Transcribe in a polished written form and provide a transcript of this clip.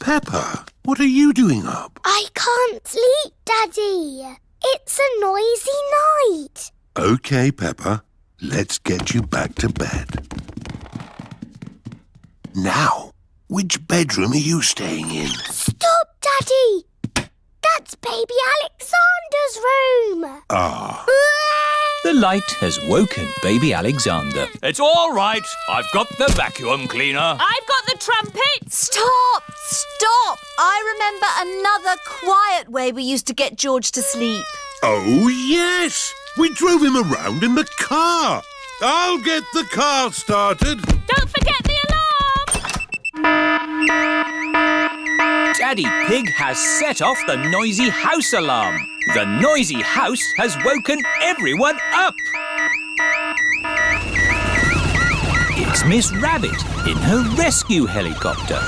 Peppa, what are you doing up? I can't sleep, Daddy. It's a noisy night. OK, Peppa, let's get you back to bed. Now, which bedroom are you staying in? Stop, Daddy. That's baby Alexander's room. Ah. The light has woken baby Alexander. It's all right. I've got the vacuum cleaner. I've got the trumpet. Stop! Stop! I remember another quiet way we used to get George to sleep. Oh, yes! We drove him around in the car. I'll get the car started. Don't forget the alarm. Daddy Pig has set off the noisy house alarm. The noisy house has woken everyone up. It's Miss Rabbit in her rescue helicopter.